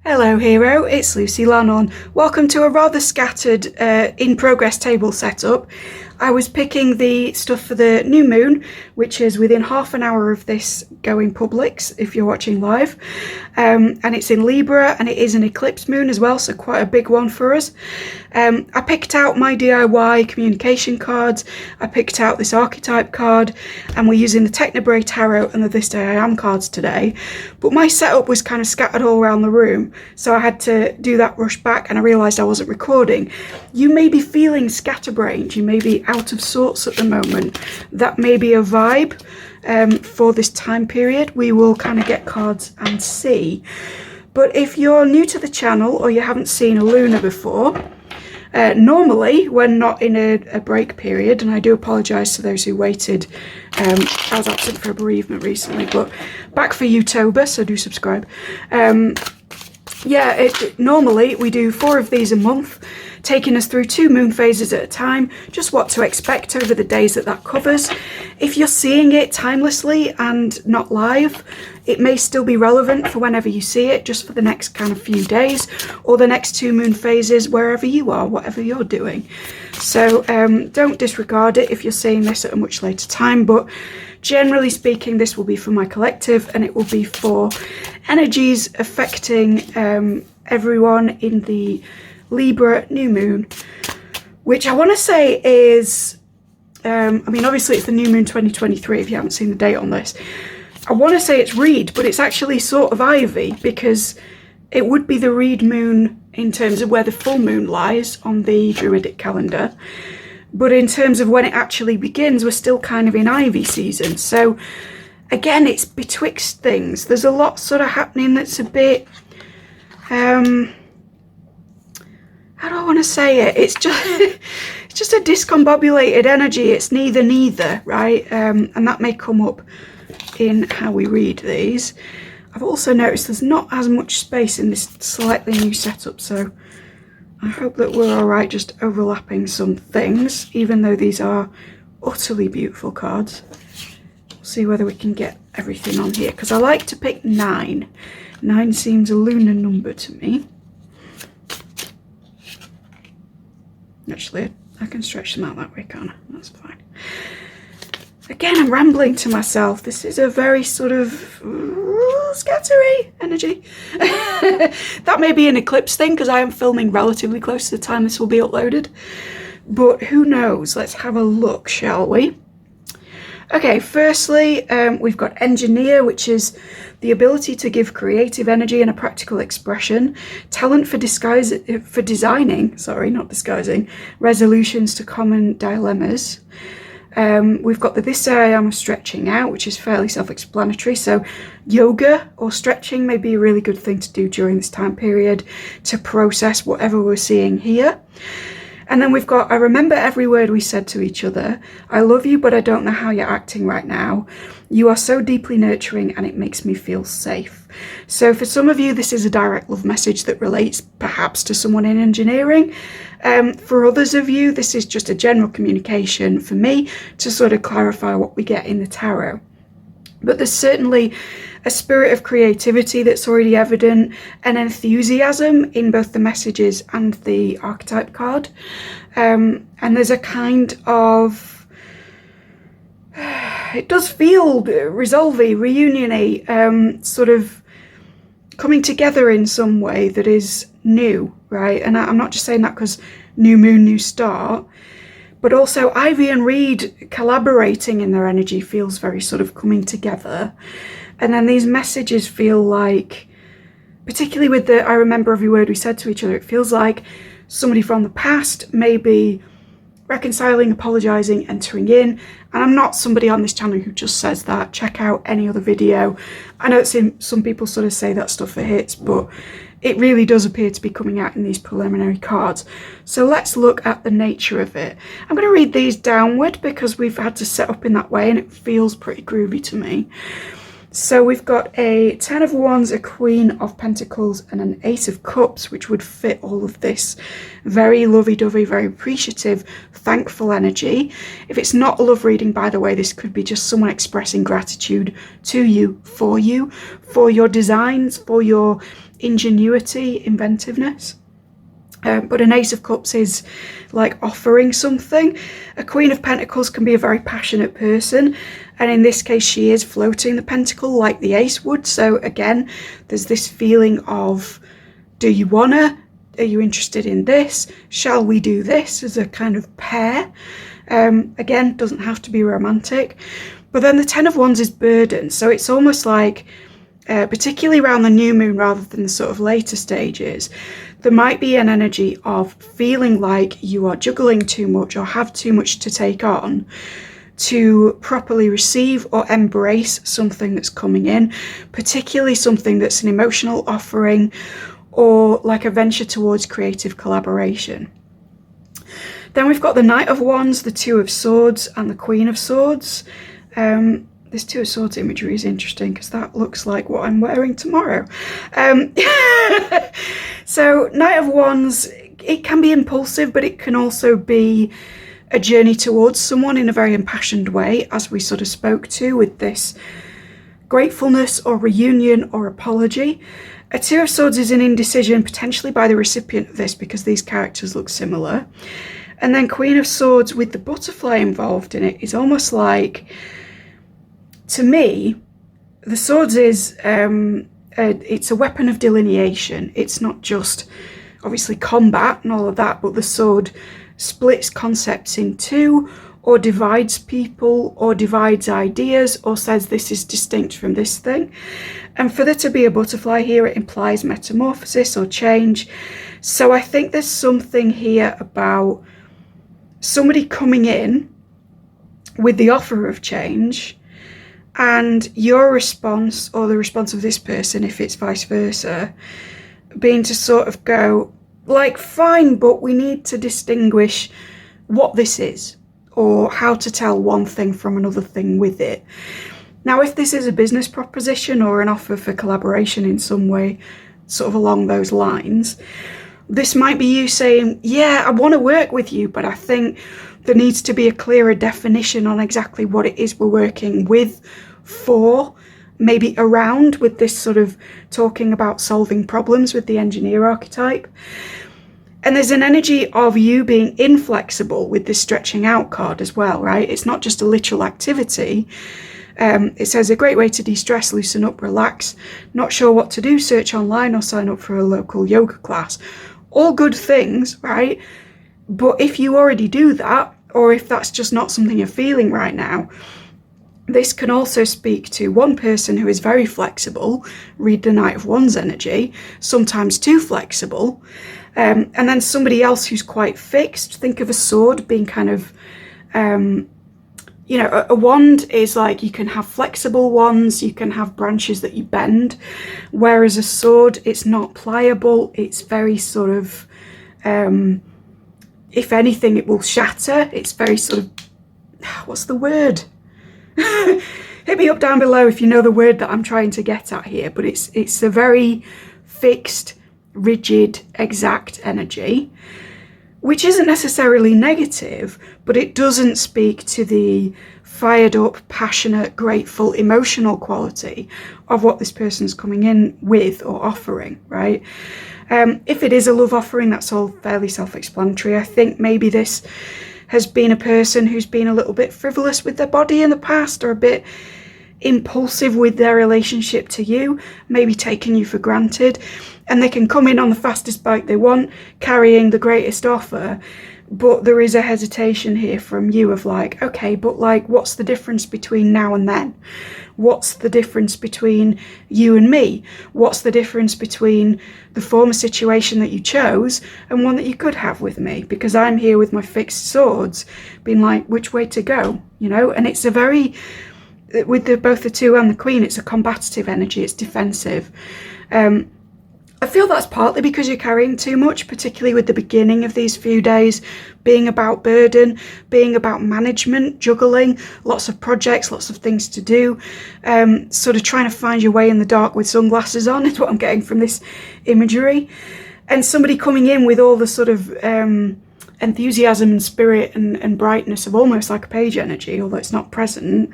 Hello Hero, it's Lucy Lannon. Welcome to a rather scattered in-progress table setup. I was picking the stuff for the new moon, which is within half an hour of this going public if you're watching live. And it's in Libra and it is an eclipse moon as well, so quite a big one for us. I picked out my DIY communication cards, I picked out this archetype card, and we're using the Teknebrae Tarot and the This Day I Am cards today. But my setup was kind of scattered all around the room, so I had to do that rush back, and I realised I wasn't recording. You may be feeling scatterbrained, you may be out of sorts at the moment. That may be a vibe for this time period. We will kind of get cards and see. But if you're new to the channel or you haven't seen a lunar before, normally when not in a break period, and I do apologise to those who waited, I was absent for a bereavement recently, but back for Utober, so do subscribe. Normally we do 4 of these a month, taking us through 2 moon phases at a time, just what to expect over the days that covers. If you're seeing it timelessly and not live, it may still be relevant for whenever you see it, just for the next kind of few days, or the next 2 moon phases, wherever you are, whatever you're doing. So don't disregard it if you're seeing this at a much later time, but generally speaking, this will be for my collective, and it will be for energies affecting everyone in the Libra new moon, which I want to say is, obviously it's the new moon 2023 if you haven't seen the date on this. I want to say it's Reed, but it's actually sort of Ivy, because it would be the Reed moon in terms of where the full moon lies on the Druidic calendar. But in terms of when it actually begins, we're still kind of in Ivy season. So again, it's betwixt things. There's a lot sort of happening that's a bit, how do I want to say it? It's just a discombobulated energy. It's neither, right? And that may come up in how we read these. I've also noticed there's not as much space in this slightly new setup, so I hope that we're all right just overlapping some things, even though these are utterly beautiful cards. We'll see whether we can get everything on here, because I like to pick 9. 9 seems a lunar number to me. Actually, I can stretch them out that way, can't I? That's fine. Again, I'm rambling to myself. This is a very sort of scattery energy. That may be an eclipse thing, because I am filming relatively close to the time this will be uploaded. But who knows? Let's have a look, shall we? Okay, firstly, we've got engineer, which is the ability to give creative energy and a practical expression, talent for designing, resolutions to common dilemmas. We've got the This Day I Am stretching out, which is fairly self-explanatory. So yoga or stretching may be a really good thing to do during this time period to process whatever we're seeing here. And then we've got, I remember every word we said to each other. I love you, but I don't know how you're acting right now. You are so deeply nurturing and it makes me feel safe. So for some of you, this is a direct love message that relates perhaps to someone in engineering. For others of you, this is just a general communication for me to sort of clarify what we get in the tarot. But there's certainly a spirit of creativity that's already evident, an enthusiasm in both the messages and the archetype card. And there's a kind of, it does feel resolve-y, reunion-y, sort of coming together in some way that is new, right? And I'm not just saying that because new moon, new start, but also Ivy and Reed collaborating in their energy feels very sort of coming together. And then these messages feel like, particularly with the I remember every word we said to each other, it feels like somebody from the past maybe reconciling, apologising, entering in. And I'm not somebody on this channel who just says that. Check out any other video. I know some people sort of say that stuff for hits, but it really does appear to be coming out in these preliminary cards. So let's look at the nature of it. I'm going to read these downward because we've had to set up in that way and it feels pretty groovy to me. So we've got a 10 of Wands, a Queen of Pentacles, and an Ace of Cups, which would fit all of this very lovey-dovey, very appreciative, thankful energy. If it's not a love reading, by the way, this could be just someone expressing gratitude to you, for your designs, for your ingenuity, inventiveness. But an Ace of Cups is like offering something. A Queen of Pentacles can be a very passionate person, and in this case she is floating the pentacle like the Ace would. So again, there's this feeling of, do you wanna? Are you interested in this? Shall we do this as a kind of pair? Again, doesn't have to be romantic. But then the Ten of Wands is burden. So it's almost like, particularly around the new moon rather than the sort of later stages, there might be an energy of feeling like you are juggling too much or have too much to take on to properly receive or embrace something that's coming in, particularly something that's an emotional offering or like a venture towards creative collaboration. Then we've got the Knight of Wands, the Two of Swords, and the Queen of Swords. This Two of Swords imagery is interesting because that looks like what I'm wearing tomorrow. So Knight of Wands, it can be impulsive, but it can also be a journey towards someone in a very impassioned way, as we sort of spoke to with this gratefulness or reunion or apology. A Two of Swords is an indecision, potentially by the recipient of this, because these characters look similar. And then Queen of Swords with the butterfly involved in it is almost like, to me, the swords is, it's a weapon of delineation. It's not just obviously combat and all of that, but the sword splits concepts in two, or divides people, or divides ideas, or says this is distinct from this thing. And for there to be a butterfly here, it implies metamorphosis or change. So I think there's something here about somebody coming in with the offer of change, and your response, or the response of this person, if it's vice versa, being to sort of go, like, fine, but we need to distinguish what this is, or how to tell one thing from another thing with it. Now, if this is a business proposition or an offer for collaboration in some way, sort of along those lines, this might be you saying, yeah, I want to work with you, but I think there needs to be a clearer definition on exactly what it is we're working with, for, maybe around, with this sort of talking about solving problems with the engineer archetype. And there's an energy of you being inflexible with this stretching out card as well, right? It's not just a literal activity. It says a great way to de-stress, loosen up, relax. Not sure what to do, search online or sign up for a local yoga class. All good things, right? But if you already do that, or if that's just not something you're feeling right now, this can also speak to one person who is very flexible, read the Knight of Wands energy, sometimes too flexible, and then somebody else who's quite fixed. Think of a sword being kind of, you know, a wand is like, you can have flexible wands, you can have branches that you bend, whereas a sword, it's not pliable, it's very sort of, if anything, it will shatter. It's very sort of, what's the word? Hit me up down below if you know the word that I'm trying to get at here, but it's a very fixed, rigid, exact energy, which isn't necessarily negative, but it doesn't speak to the fired up, passionate, grateful, emotional quality of what this person's coming in with or offering, right? If it is a love offering, that's all fairly self-explanatory. I think maybe this has been a person who's been a little bit frivolous with their body in the past, or a bit impulsive with their relationship to you, maybe taking you for granted, and they can come in on the fastest bike they want, carrying the greatest offer, but there is a hesitation here from you of like, okay, but like, what's the difference between now and then? What's the difference between you and me? What's the difference between the former situation that you chose and one that you could have with me? Because I'm here with my fixed swords, being like, which way to go, you know? And it's a very, with both the Two and the Queen, it's a combative energy, it's defensive. I feel that's partly because you're carrying too much, particularly with the beginning of these few days being about burden, being about management, juggling, lots of projects, lots of things to do, sort of trying to find your way in the dark with sunglasses on is what I'm getting from this imagery. And somebody coming in with all the sort of enthusiasm and spirit and brightness of almost like a page energy, although it's not present,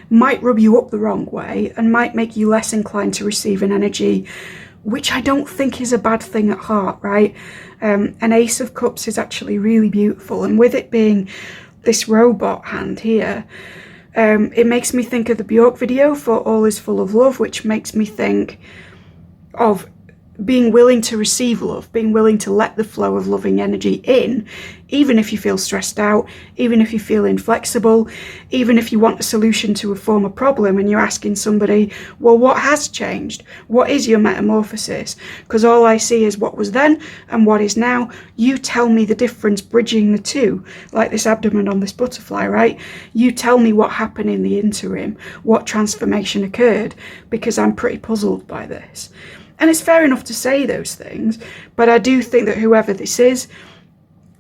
might rub you up the wrong way and might make you less inclined to receive an energy which I don't think is a bad thing at heart, right? An Ace of Cups is actually really beautiful, and with it being this robot hand here, it makes me think of the Bjork video for All Is Full of Love, which makes me think of being willing to receive love, being willing to let the flow of loving energy in, even if you feel stressed out, even if you feel inflexible, even if you want a solution to a former problem and you're asking somebody, well, what has changed? What is your metamorphosis? Because all I see is what was then and what is now. You tell me the difference, bridging the two, like this abdomen on this butterfly, right? You tell me what happened in the interim, what transformation occurred, because I'm pretty puzzled by this. And it's fair enough to say those things, but I do think that whoever this is,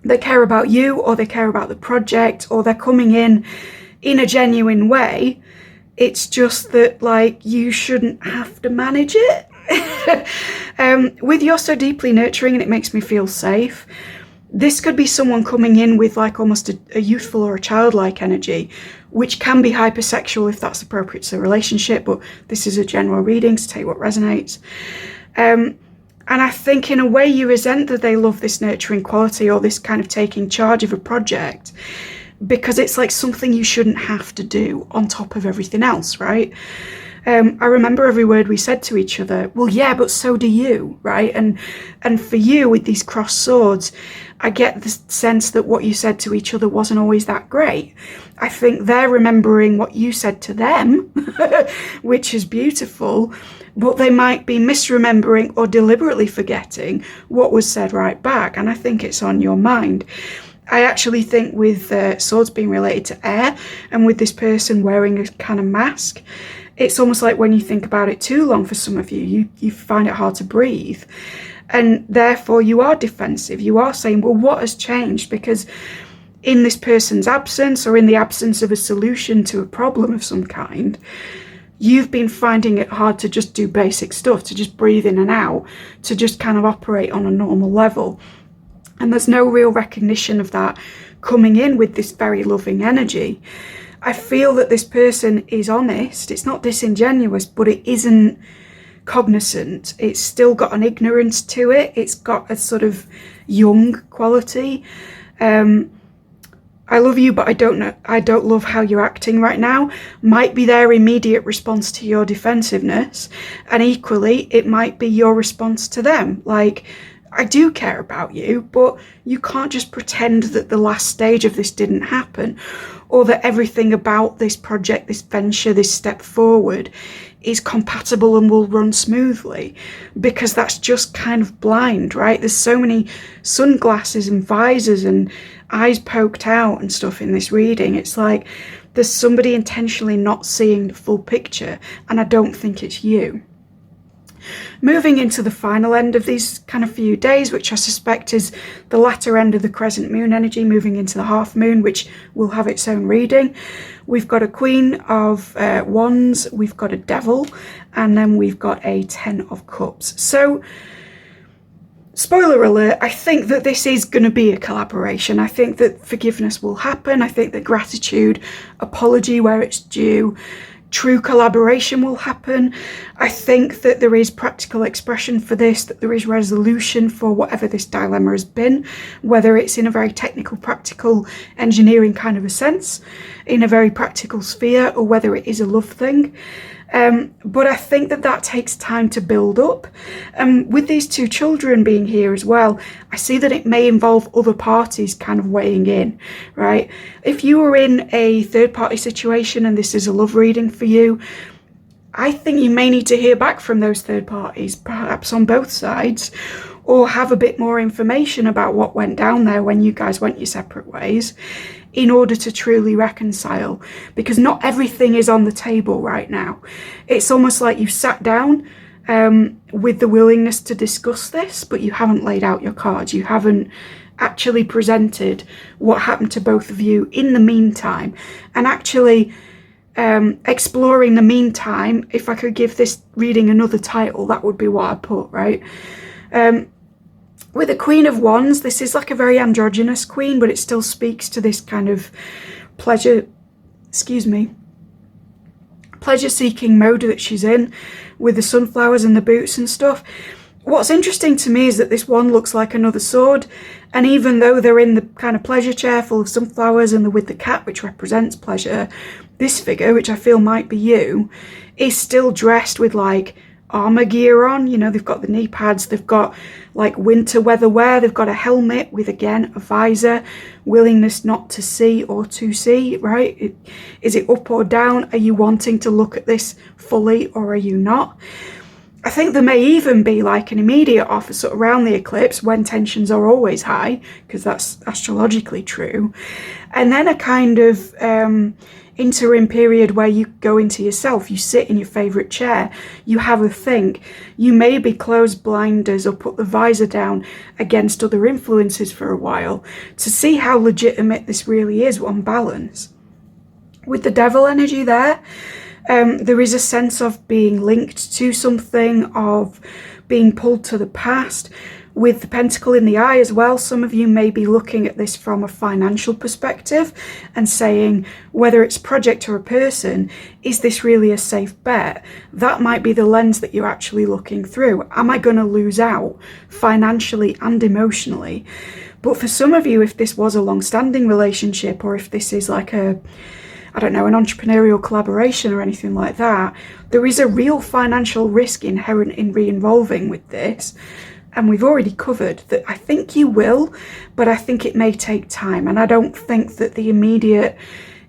they care about you, or they care about the project, or they're coming in a genuine way. It's just that, like, you shouldn't have to manage it. With You're So Deeply Nurturing and It Makes Me Feel Safe, this could be someone coming in with like almost a youthful or a childlike energy, which can be hypersexual if that's appropriate to the relationship, but this is a general reading, so take what resonates. And I think in a way you resent that they love this nurturing quality or this kind of taking charge of a project, because it's like something you shouldn't have to do on top of everything else, right? I remember every word we said to each other. Well, yeah, but so do you, right? And for you, with these crossed swords, I get the sense that what you said to each other wasn't always that great. I think they're remembering what you said to them, which is beautiful, but they might be misremembering or deliberately forgetting what was said right back. And I think it's on your mind. I actually think with swords being related to air, and with this person wearing a kind of mask, it's almost like when you think about it too long for some of you, you find it hard to breathe. And therefore you are defensive. You are saying, well, what has changed? Because in this person's absence, or in the absence of a solution to a problem of some kind, you've been finding it hard to just do basic stuff, to just breathe in and out, to just kind of operate on a normal level. And there's no real recognition of that coming in with this very loving energy. I feel that this person is honest. It's not disingenuous, but it isn't cognizant. It's still got an ignorance to it. It's got a sort of young quality. I love you, but I don't love how you're acting right now, might be their immediate response to your defensiveness. And equally, it might be your response to them. Like, I do care about you, but you can't just pretend that the last stage of this didn't happen, or that everything about this project, this venture, this step forward is compatible and will run smoothly, because that's just kind of blind, right? There's so many sunglasses and visors and eyes poked out and stuff in this reading. It's like there's somebody intentionally not seeing the full picture, and I don't think it's you. Moving into the final end of these kind of few days, which I suspect is the latter end of the crescent moon energy, moving into the half moon, which will have its own reading. We've got a Queen of Wands, we've got a Devil, and then we've got a Ten of Cups. So, spoiler alert, I think that this is going to be a collaboration. I think that forgiveness will happen. I think that gratitude, apology where it's due, true collaboration will happen. I think that there is practical expression for this, that there is resolution for whatever this dilemma has been, whether it's in a very technical, practical, engineering kind of a sense, in a very practical sphere, or whether it is a love thing. But I think that takes time to build up. With these two children being here as well, I see that it may involve other parties kind of weighing in, right? If you are in a third party situation and this is a love reading for you, I think you may need to hear back from those third parties, perhaps on both sides, or have a bit more information about what went down there when you guys went your separate ways, in order to truly reconcile, because not everything is on the table right now. It's almost like you sat down with the willingness to discuss this, but you haven't laid out your cards. You haven't actually presented what happened to both of you in the meantime, and actually exploring the meantime. If I could give this reading another title, that would be what I put, right? With the Queen of Wands, this is like a very androgynous queen, but it still speaks to this kind of pleasure-seeking mode that she's in. with the sunflowers and the boots and stuff. What's interesting to me is that this one looks like another sword, and even though they're in the kind of pleasure chair full of sunflowers and with the cat, which represents pleasure, this figure, which I feel might be you, is still dressed with like armor gear on. You know, they've got the knee pads, they've got like winter weather wear, they've got a helmet with, again, a visor, willingness not to see or to see, right? Is it up or down? Are you wanting to look at this fully or are you not? I think there may even be like an immediate offer sort of around the eclipse when tensions are always high, because that's astrologically true. And then a kind of interim period where you go into yourself, you sit in your favourite chair, you have a think. You maybe close blinders or put the visor down against other influences for a while to see how legitimate this really is on balance. With the devil energy there, there is a sense of being linked to something, of being pulled to the past. With the pentacle in the eye as well, some of you may be looking at this from a financial perspective and saying, whether it's a project or a person, is this really a safe bet? That might be the lens that you're actually looking through. Am I going to lose out financially and emotionally? But for some of you, if this was a long-standing relationship, or if this is like a, I don't know, an entrepreneurial collaboration or anything like that, there is a real financial risk inherent in re-involving with this. And we've already covered that I think you will, but I think it may take time. And I don't think that the immediate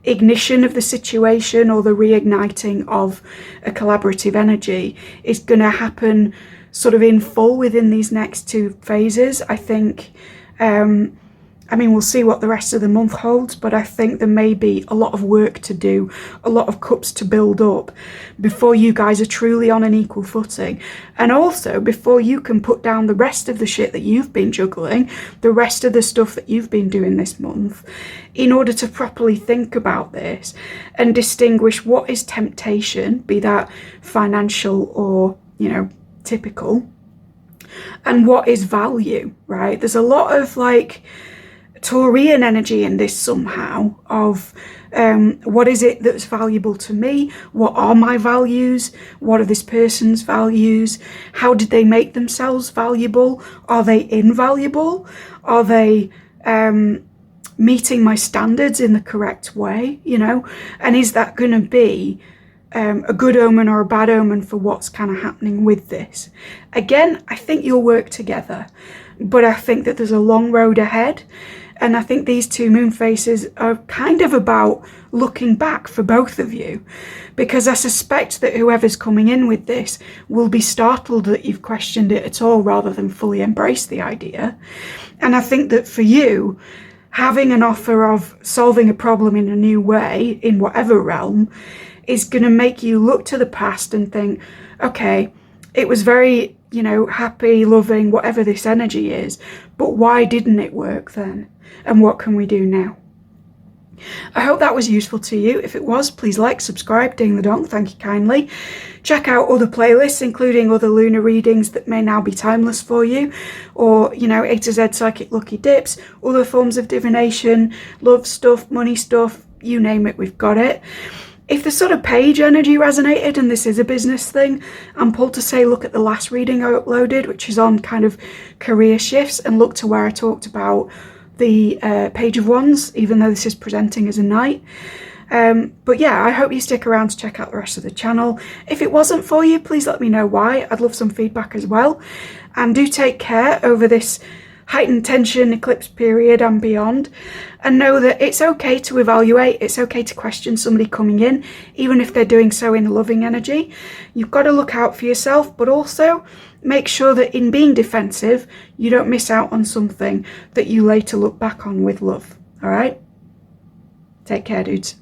ignition of the situation or the reigniting of a collaborative energy is going to happen sort of in full within these next two phases. I think, I mean, we'll see what the rest of the month holds, but I think there may be a lot of work to do, a lot of cups to build up before you guys are truly on an equal footing. And also before you can put down the rest of the shit that you've been juggling, the rest of the stuff that you've been doing this month, in order to properly think about this and distinguish what is temptation, be that financial or, you know, typical, and what is value, right? There's a lot of like Taurian energy in this somehow of what is it that's valuable to me? What are my values? What are this person's values? How did they make themselves valuable? Are they invaluable? Are they meeting my standards in the correct way, you know? And is that going to be a good omen or a bad omen for what's kind of happening with this? Again, I think you'll work together, but I think that there's a long road ahead. And I think these two moon phases are kind of about looking back for both of you, because I suspect that whoever's coming in with this will be startled that you've questioned it at all rather than fully embrace the idea. And I think that for you, having an offer of solving a problem in a new way in whatever realm is going to make you look to the past and think, okay, it was very, you know, happy, loving, whatever this energy is, but why didn't it work then? And what can we do now? I hope that was useful to you. If it was, please like, subscribe, ding the dong, thank you kindly. Check out other playlists, including other lunar readings that may now be timeless for you, or, you know, A to Z psychic lucky dips, other forms of divination, love stuff, money stuff, you name it, we've got it. If the sort of page energy resonated and this is a business thing, I'm pulled to say look at the last reading I uploaded, which is on kind of career shifts, and look to where I talked about the Page of Wands, even though this is presenting as a knight. But yeah, I hope you stick around to check out the rest of the channel. If it wasn't for you, please let me know why. I'd love some feedback as well. And do take care over this heightened tension eclipse period and beyond, and know that it's okay to evaluate, it's okay to question somebody coming in, even if they're doing so in a loving energy. You've got to look out for yourself, but also make sure that in being defensive, you don't miss out on something that you later look back on with love. All right? Take care, dudes.